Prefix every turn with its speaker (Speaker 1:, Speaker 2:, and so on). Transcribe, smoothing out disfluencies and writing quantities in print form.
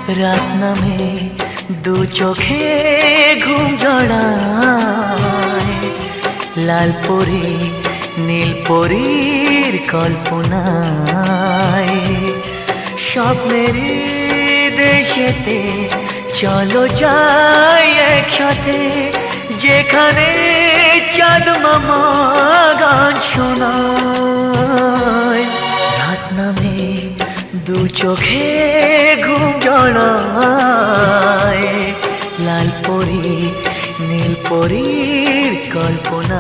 Speaker 1: রাত নামে দু চোখে ঘুম জড়ায়, লাল পরি নীল পরীর কল্পনায়। স্বপ্নের দেশেতে চলো যাই একসাথে, যেখানে চাঁদ মামা গান শোনায়। রাত নামে দু চোখে ঘুম জড়ায়, লাল পরি নীল পরীর কল্পনায়।